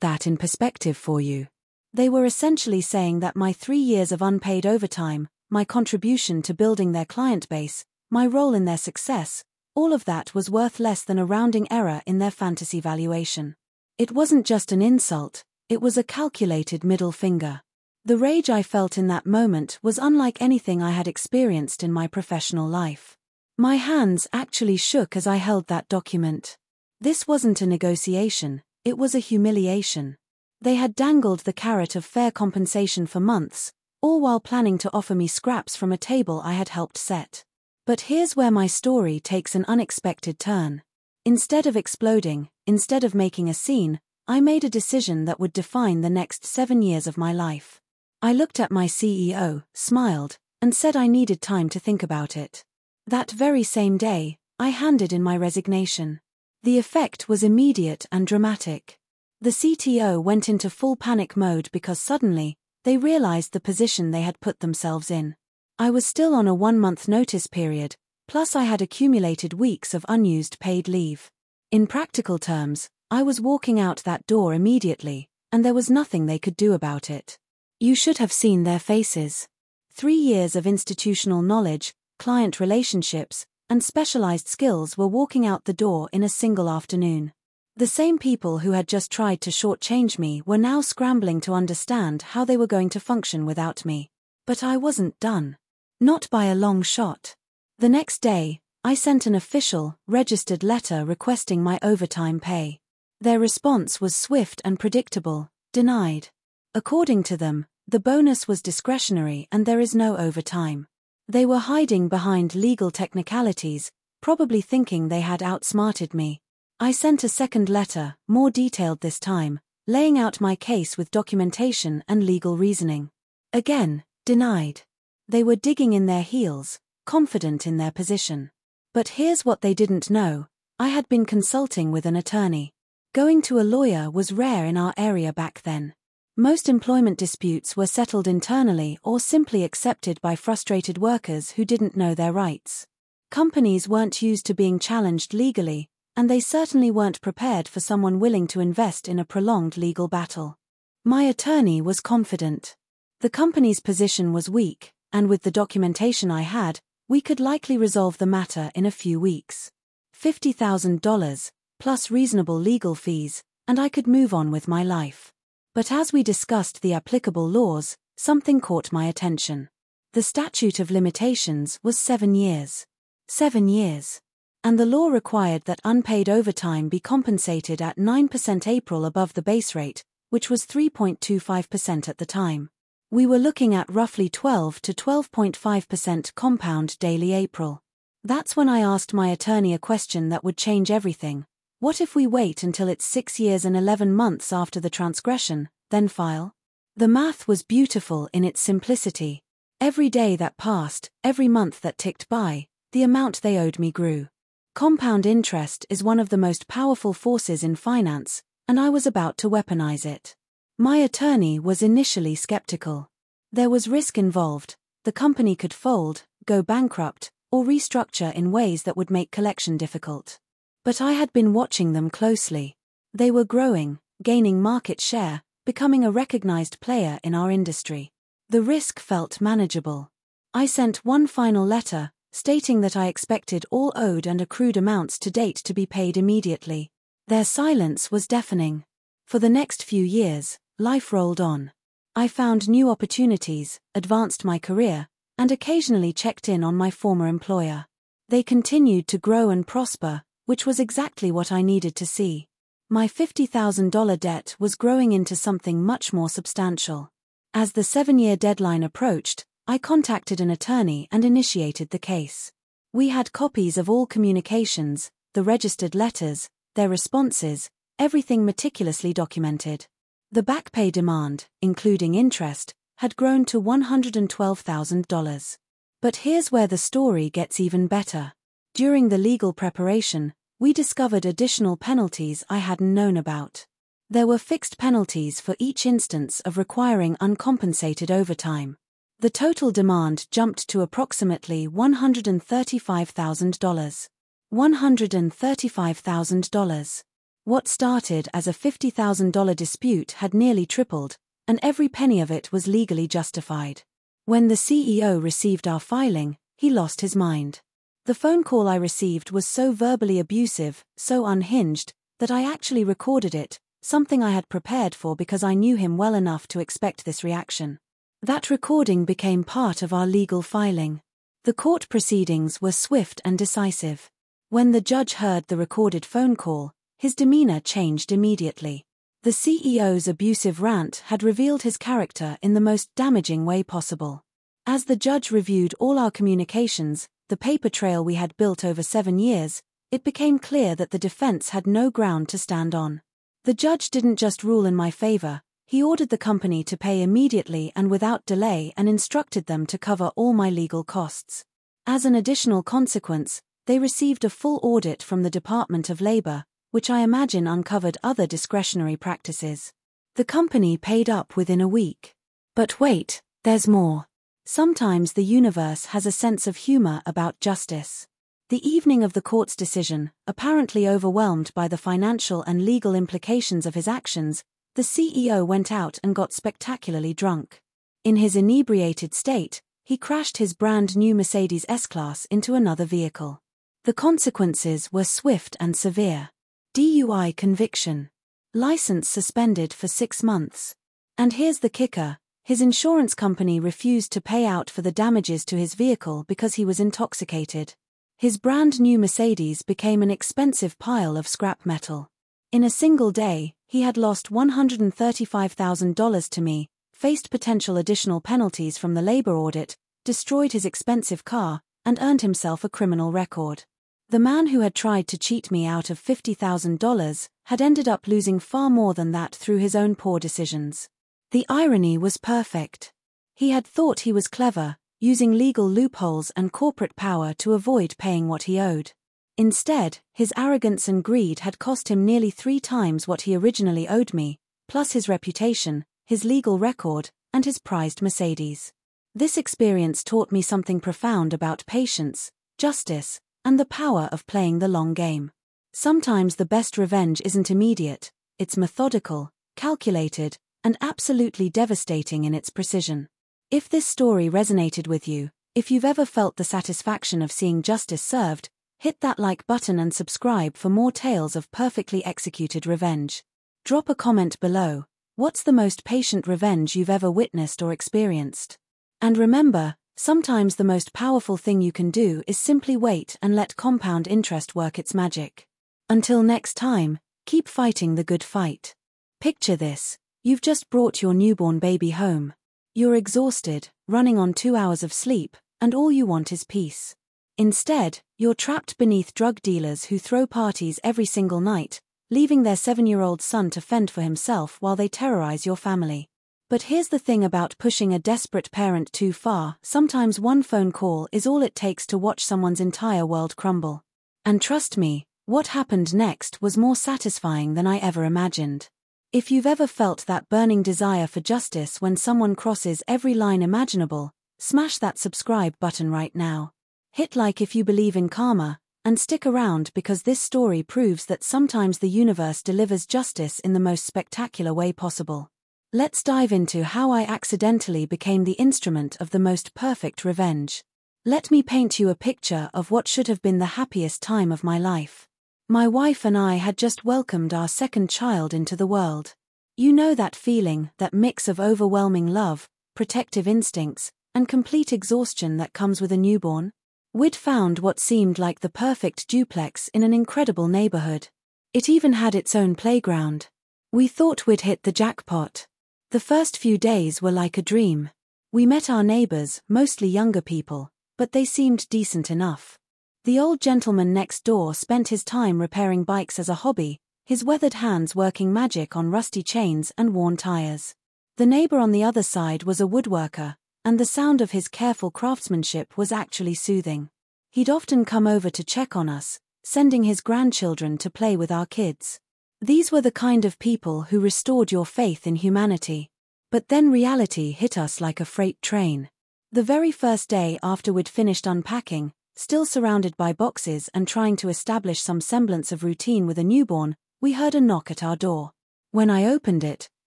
[SPEAKER 1] that in perspective for you. They were essentially saying that my 3 years of unpaid overtime, my contribution to building their client base, my role in their success, all of that was worth less than a rounding error in their fantasy valuation. It wasn't just an insult, it was a calculated middle finger. The rage I felt in that moment was unlike anything I had experienced in my professional life. My hands actually shook as I held that document. This wasn't a negotiation, it was a humiliation. They had dangled the carrot of fair compensation for months, all while planning to offer me scraps from a table I had helped set. But here's where my story takes an unexpected turn. Instead of exploding, instead of making a scene, I made a decision that would define the next 7 years of my life. I looked at my CEO, smiled, and said I needed time to think about it. That very same day, I handed in my resignation. The effect was immediate and dramatic. The CTO went into full panic mode because suddenly, they realized the position they had put themselves in. I was still on a 1-month notice period, plus I had accumulated weeks of unused paid leave. In practical terms, I was walking out that door immediately, and there was nothing they could do about it. You should have seen their faces. 3 years of institutional knowledge, client relationships, and specialized skills were walking out the door in a single afternoon. The same people who had just tried to shortchange me were now scrambling to understand how they were going to function without me. But I wasn't done. Not by a long shot. The next day, I sent an official, registered letter requesting my overtime pay. Their response was swift and predictable: denied. According to them, the bonus was discretionary and there is no overtime. They were hiding behind legal technicalities, probably thinking they had outsmarted me. I sent a second letter, more detailed this time, laying out my case with documentation and legal reasoning. Again, denied. They were digging in their heels, confident in their position. But here's what they didn't know: I had been consulting with an attorney. Going to a lawyer was rare in our area back then. Most employment disputes were settled internally or simply accepted by frustrated workers who didn't know their rights. Companies weren't used to being challenged legally, and they certainly weren't prepared for someone willing to invest in a prolonged legal battle. My attorney was confident. The company's position was weak, and with the documentation I had, we could likely resolve the matter in a few weeks. $50,000, plus reasonable legal fees, and I could move on with my life. But as we discussed the applicable laws, something caught my attention. The statute of limitations was 7 years. 7 years. And the law required that unpaid overtime be compensated at 9% April above the base rate, which was 3.25% at the time. We were looking at roughly 12 to 12.5% compound daily April. That's when I asked my attorney a question that would change everything. What if we wait until it's 6 years and 11 months after the transgression, then file? The math was beautiful in its simplicity. Every day that passed, every month that ticked by, the amount they owed me grew. Compound interest is one of the most powerful forces in finance, and I was about to weaponize it. My attorney was initially skeptical. There was risk involved. The company could fold, go bankrupt, or restructure in ways that would make collection difficult. But I had been watching them closely. They were growing, gaining market share, becoming a recognized player in our industry. The risk felt manageable. I sent one final letter, stating that I expected all owed and accrued amounts to date to be paid immediately. Their silence was deafening. For the next few years, life rolled on. I found new opportunities, advanced my career, and occasionally checked in on my former employer. They continued to grow and prosper, which was exactly what I needed to see. My $50,000 debt was growing into something much more substantial. As the 7-year deadline approached, I contacted an attorney and initiated the case. We had copies of all communications, the registered letters, their responses, everything meticulously documented. The back pay demand, including interest, had grown to $112,000. But here's where the story gets even better. During the legal preparation, we discovered additional penalties I hadn't known about. There were fixed penalties for each instance of requiring uncompensated overtime. The total demand jumped to approximately $135,000. $135,000. What started as a $50,000 dispute had nearly tripled, and every penny of it was legally justified. When the CEO received our filing, he lost his mind. The phone call I received was so verbally abusive, so unhinged, that I actually recorded it, something I had prepared for because I knew him well enough to expect this reaction. That recording became part of our legal filing. The court proceedings were swift and decisive. When the judge heard the recorded phone call, his demeanor changed immediately. The CEO's abusive rant had revealed his character in the most damaging way possible. As the judge reviewed all our communications, the paper trail we had built over 7 years, it became clear that the defense had no ground to stand on. The judge didn't just rule in my favor, he ordered the company to pay immediately and without delay and instructed them to cover all my legal costs. As an additional consequence, they received a full audit from the Department of Labor, which I imagine uncovered other discretionary practices. The company paid up within a week. But wait, there's more. Sometimes the universe has a sense of humor about justice. The evening of the court's decision, apparently overwhelmed by the financial and legal implications of his actions, the CEO went out and got spectacularly drunk. In his inebriated state, he crashed his brand new Mercedes S-Class into another vehicle. The consequences were swift and severe. DUI conviction. License suspended for 6 months. And here's the kicker, his insurance company refused to pay out for the damages to his vehicle because he was intoxicated. His brand new Mercedes became an expensive pile of scrap metal. In a single day, he had lost $135,000 to me, faced potential additional penalties from the labor audit, destroyed his expensive car, and earned himself a criminal record. The man who had tried to cheat me out of $50,000 had ended up losing far more than that through his own poor decisions. The irony was perfect. He had thought he was clever, using legal loopholes and corporate power to avoid paying what he owed. Instead, his arrogance and greed had cost him nearly 3 times what he originally owed me, plus his reputation, his legal record, and his prized Mercedes. This experience taught me something profound about patience, justice, and the power of playing the long game. Sometimes the best revenge isn't immediate, it's methodical, calculated, and absolutely devastating in its precision. If this story resonated with you, if you've ever felt the satisfaction of seeing justice served, hit that like button and subscribe for more tales of perfectly executed revenge. Drop a comment below. What's the most patient revenge you've ever witnessed or experienced? And remember, sometimes the most powerful thing you can do is simply wait and let compound interest work its magic. Until next time, keep fighting the good fight. Picture this, you've just brought your newborn baby home. You're exhausted, running on 2 hours of sleep, and all you want is peace. Instead, you're trapped beneath drug dealers who throw parties every single night, leaving their 7-year-old son to fend for himself while they terrorize your family. But here's the thing about pushing a desperate parent too far, sometimes one phone call is all it takes to watch someone's entire world crumble. And trust me, what happened next was more satisfying than I ever imagined. If you've ever felt that burning desire for justice when someone crosses every line imaginable, smash that subscribe button right now. Hit like if you believe in karma, and stick around because this story proves that sometimes the universe delivers justice in the most spectacular way possible. Let's dive into how I accidentally became the instrument of the most perfect revenge. Let me paint you a picture of what should have been the happiest time of my life. My wife and I had just welcomed our second child into the world. You know that feeling, that mix of overwhelming love, protective instincts, and complete exhaustion that comes with a newborn? We'd found what seemed like the perfect duplex in an incredible neighborhood. It even had its own playground. We thought we'd hit the jackpot. The first few days were like a dream. We met our neighbors, mostly younger people, but they seemed decent enough. The old gentleman next door spent his time repairing bikes as a hobby, his weathered hands working magic on rusty chains and worn tires. The neighbor on the other side was a woodworker, and the sound of his careful craftsmanship was actually soothing. He'd often come over to check on us, sending his grandchildren to play with our kids. These were the kind of people who restored your faith in humanity. But then reality hit us like a freight train. The very first day after we'd finished unpacking, still surrounded by boxes and trying to establish some semblance of routine with a newborn, we heard a knock at our door. When I opened it,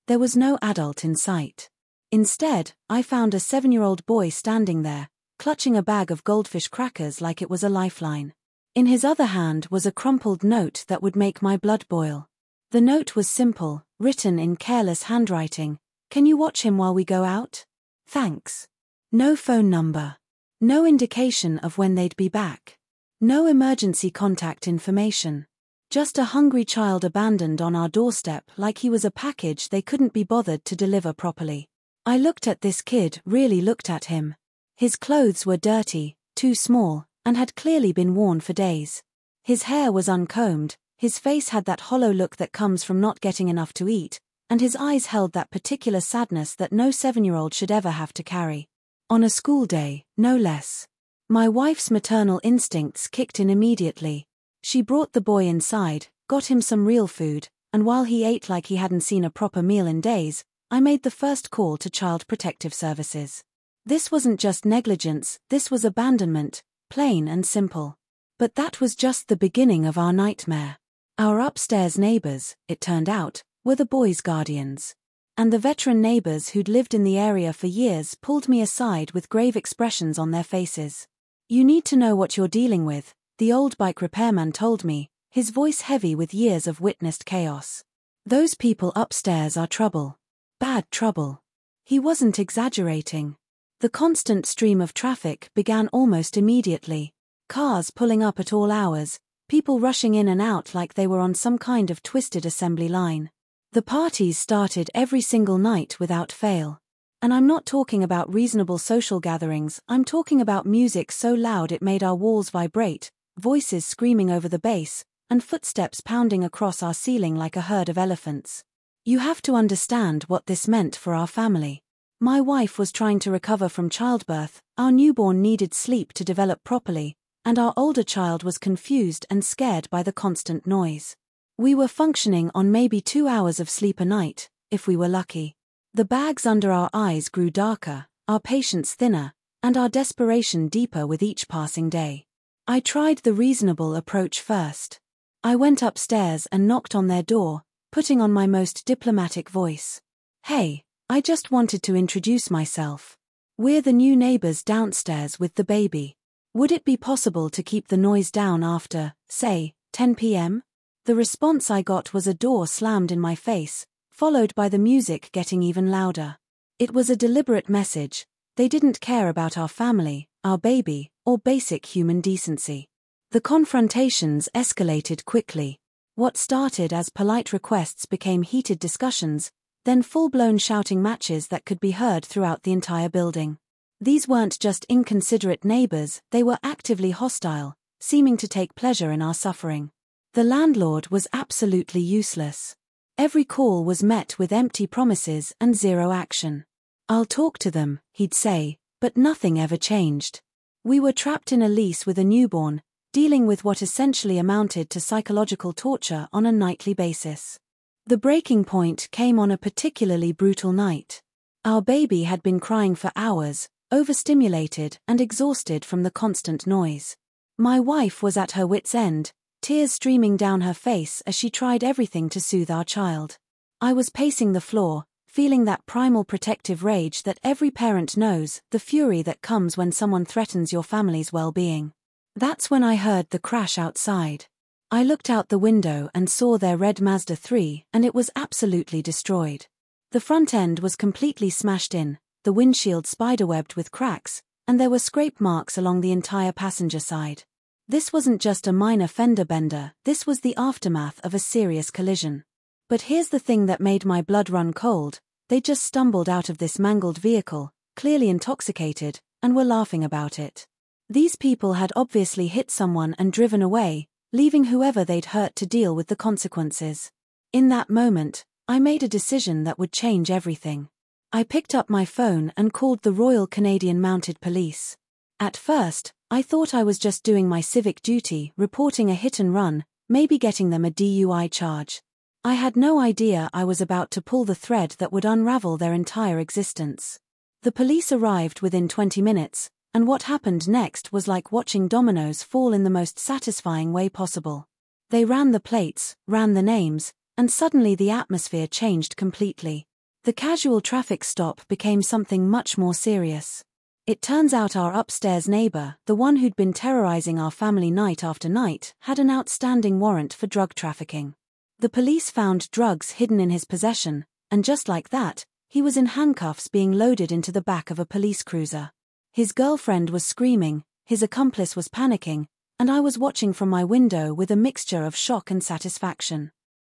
[SPEAKER 1] there was no adult in sight. Instead, I found a 7-year-old boy standing there, clutching a bag of goldfish crackers like it was a lifeline. In his other hand was a crumpled note that would make my blood boil. The note was simple, written in careless handwriting. "Can you watch him while we go out? Thanks." No phone number. No indication of when they'd be back. No emergency contact information. Just a hungry child abandoned on our doorstep like he was a package they couldn't be bothered to deliver properly. I looked at this kid, really looked at him. His clothes were dirty, too small, and had clearly been worn for days. His hair was uncombed, his face had that hollow look that comes from not getting enough to eat, and his eyes held that particular sadness that no 7-year-old should ever have to carry. On a school day, no less. My wife's maternal instincts kicked in immediately. She brought the boy inside, got him some real food, and while he ate like he hadn't seen a proper meal in days, I made the first call to Child Protective Services. This wasn't just negligence, this was abandonment, plain and simple. But that was just the beginning of our nightmare. Our upstairs neighbors, it turned out, were the boy's guardians. And the veteran neighbors who'd lived in the area for years pulled me aside with grave expressions on their faces. "You need to know what you're dealing with," the old bike repairman told me, his voice heavy with years of witnessed chaos. "Those people upstairs are trouble. Bad trouble." He wasn't exaggerating. The constant stream of traffic began almost immediately. Cars pulling up at all hours, people rushing in and out like they were on some kind of twisted assembly line. The parties started every single night without fail. And I'm not talking about reasonable social gatherings, I'm talking about music so loud it made our walls vibrate, voices screaming over the bass, and footsteps pounding across our ceiling like a herd of elephants. You have to understand what this meant for our family. My wife was trying to recover from childbirth, our newborn needed sleep to develop properly, and our older child was confused and scared by the constant noise. We were functioning on maybe 2 hours of sleep a night, if we were lucky. The bags under our eyes grew darker, our patience thinner, and our desperation deeper with each passing day. I tried the reasonable approach first. I went upstairs and knocked on their door, putting on my most diplomatic voice. "Hey, I just wanted to introduce myself. We're the new neighbors downstairs with the baby. Would it be possible to keep the noise down after, say, 10 p.m? The response I got was a door slammed in my face, followed by the music getting even louder. It was a deliberate message. They didn't care about our family, our baby, or basic human decency. The confrontations escalated quickly. What started as polite requests became heated discussions, then full-blown shouting matches that could be heard throughout the entire building. These weren't just inconsiderate neighbors, they were actively hostile, seeming to take pleasure in our suffering. The landlord was absolutely useless. Every call was met with empty promises and zero action. "I'll talk to them," he'd say, but nothing ever changed. We were trapped in a lease with a newborn, dealing with what essentially amounted to psychological torture on a nightly basis. The breaking point came on a particularly brutal night. Our baby had been crying for hours, overstimulated and exhausted from the constant noise. My wife was at her wit's end, tears streaming down her face as she tried everything to soothe our child. I was pacing the floor, feeling that primal protective rage that every parent knows, the fury that comes when someone threatens your family's well-being. That's when I heard the crash outside. I looked out the window and saw their red Mazda 3, and it was absolutely destroyed. The front end was completely smashed in, the windshield spiderwebbed with cracks, and there were scrape marks along the entire passenger side. This wasn't just a minor fender bender, this was the aftermath of a serious collision. But here's the thing that made my blood run cold: they just stumbled out of this mangled vehicle, clearly intoxicated, and were laughing about it. These people had obviously hit someone and driven away, leaving whoever they'd hurt to deal with the consequences. In that moment, I made a decision that would change everything. I picked up my phone and called the Royal Canadian Mounted Police. At first, I thought I was just doing my civic duty, reporting a hit and run, maybe getting them a DUI charge. I had no idea I was about to pull the thread that would unravel their entire existence. The police arrived within 20 minutes, and what happened next was like watching dominoes fall in the most satisfying way possible. They ran the plates, ran the names, and suddenly the atmosphere changed completely. The casual traffic stop became something much more serious. It turns out our upstairs neighbor, the one who'd been terrorizing our family night after night, had an outstanding warrant for drug trafficking. The police found drugs hidden in his possession, and just like that, he was in handcuffs being loaded into the back of a police cruiser. His girlfriend was screaming, his accomplice was panicking, and I was watching from my window with a mixture of shock and satisfaction.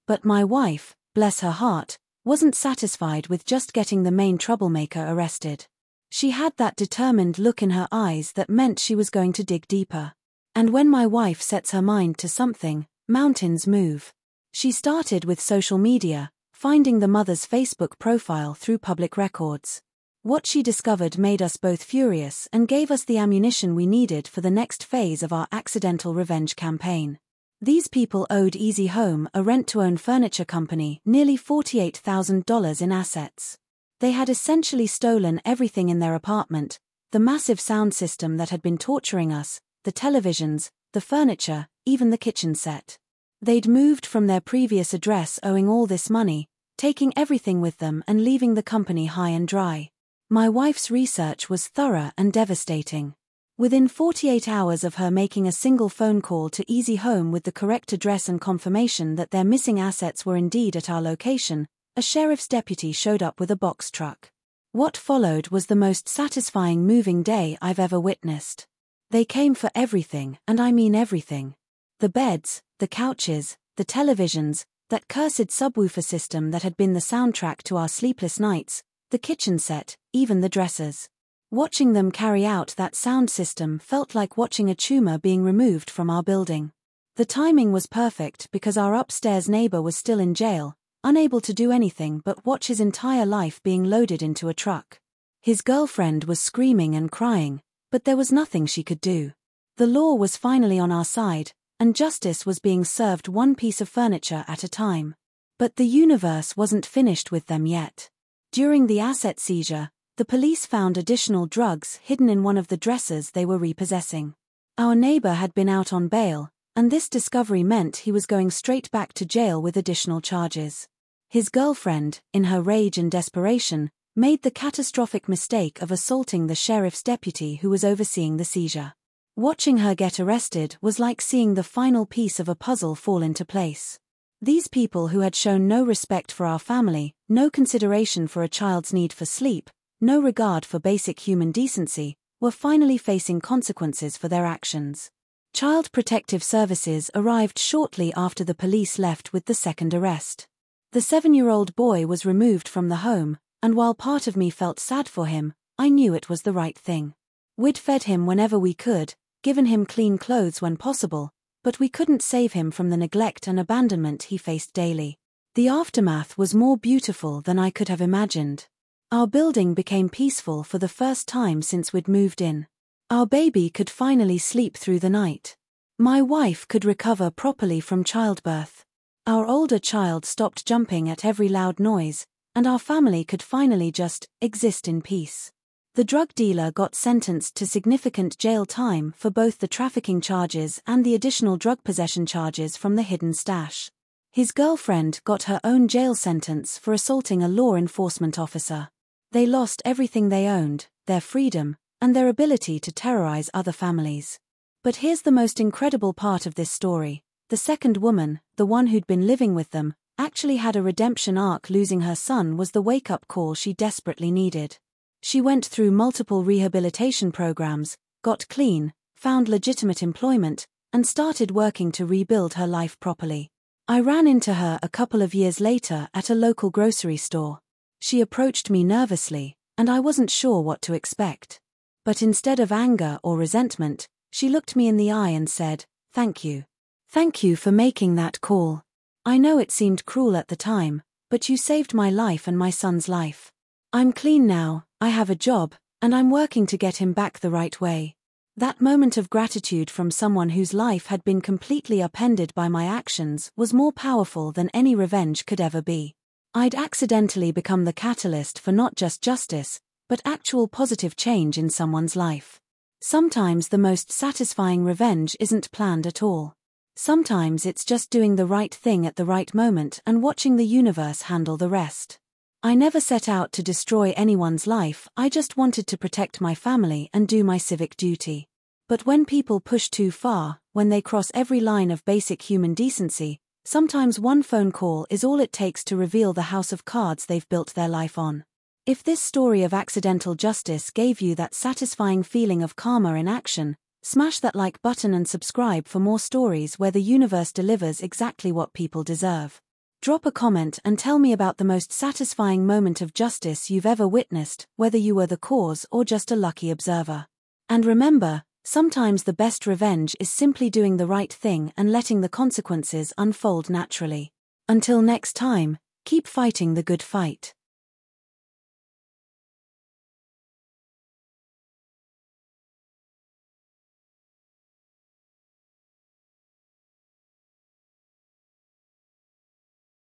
[SPEAKER 1] But my wife, bless her heart, wasn't satisfied with just getting the main troublemaker arrested. She had that determined look in her eyes that meant she was going to dig deeper. And when my wife sets her mind to something, mountains move. She started with social media, finding the mother's Facebook profile through public records. What she discovered made us both furious and gave us the ammunition we needed for the next phase of our accidental revenge campaign. These people owed Easy Home, a rent-to-own furniture company, nearly $48,000 in assets. They had essentially stolen everything in their apartment: the massive sound system that had been torturing us, the televisions, the furniture, even the kitchen set. They'd moved from their previous address owing all this money, taking everything with them and leaving the company high and dry. My wife's research was thorough and devastating. Within 48 hours of her making a single phone call to Easy Home with the correct address and confirmation that their missing assets were indeed at our location, a sheriff's deputy showed up with a box truck. What followed was the most satisfying moving day I've ever witnessed. They came for everything, and I mean everything. The beds, the couches, the televisions, that cursed subwoofer system that had been the soundtrack to our sleepless nights, the kitchen set, even the dressers. Watching them carry out that sound system felt like watching a tumor being removed from our building. The timing was perfect because our upstairs neighbor was still in jail, unable to do anything but watch his entire life being loaded into a truck. His girlfriend was screaming and crying, but there was nothing she could do. The law was finally on our side, and justice was being served one piece of furniture at a time. But the universe wasn't finished with them yet. During the asset seizure, the police found additional drugs hidden in one of the dressers they were repossessing. Our neighbor had been out on bail, and this discovery meant he was going straight back to jail with additional charges. His girlfriend, in her rage and desperation, made the catastrophic mistake of assaulting the sheriff's deputy who was overseeing the seizure. Watching her get arrested was like seeing the final piece of a puzzle fall into place. These people who had shown no respect for our family, no consideration for a child's need for sleep, no regard for basic human decency, were finally facing consequences for their actions. Child Protective Services arrived shortly after the police left with the second arrest. The 7-year-old boy was removed from the home, and while part of me felt sad for him, I knew it was the right thing. We'd fed him whenever we could, given him clean clothes when possible, but we couldn't save him from the neglect and abandonment he faced daily. The aftermath was more beautiful than I could have imagined. Our building became peaceful for the first time since we'd moved in. Our baby could finally sleep through the night. My wife could recover properly from childbirth. Our older child stopped jumping at every loud noise, and our family could finally just exist in peace. The drug dealer got sentenced to significant jail time for both the trafficking charges and the additional drug possession charges from the hidden stash. His girlfriend got her own jail sentence for assaulting a law enforcement officer. They lost everything they owned, their freedom, and their ability to terrorize other families. But here's the most incredible part of this story. The second woman, the one who'd been living with them, actually had a redemption arc. Losing her son was the wake-up call she desperately needed. She went through multiple rehabilitation programs, got clean, found legitimate employment, and started working to rebuild her life properly. I ran into her a couple of years later at a local grocery store. She approached me nervously, and I wasn't sure what to expect. But instead of anger or resentment, she looked me in the eye and said, "Thank you. Thank you for making that call. I know it seemed cruel at the time, but you saved my life and my son's life. I'm clean now, I have a job, and I'm working to get him back the right way." That moment of gratitude from someone whose life had been completely upended by my actions was more powerful than any revenge could ever be. I'd accidentally become the catalyst for not just justice, but actual positive change in someone's life. Sometimes the most satisfying revenge isn't planned at all. Sometimes it's just doing the right thing at the right moment and watching the universe handle the rest. I never set out to destroy anyone's life, I just wanted to protect my family and do my civic duty. But when people push too far, when they cross every line of basic human decency, sometimes one phone call is all it takes to reveal the house of cards they've built their life on. If this story of accidental justice gave you that satisfying feeling of karma in action, smash that like button and subscribe for more stories where the universe delivers exactly what people deserve. Drop a comment and tell me about the most satisfying moment of justice you've ever witnessed, whether you were the cause or just a lucky observer. And remember, sometimes the best revenge is simply doing the right thing and letting the consequences unfold naturally. Until next time, keep fighting the good fight.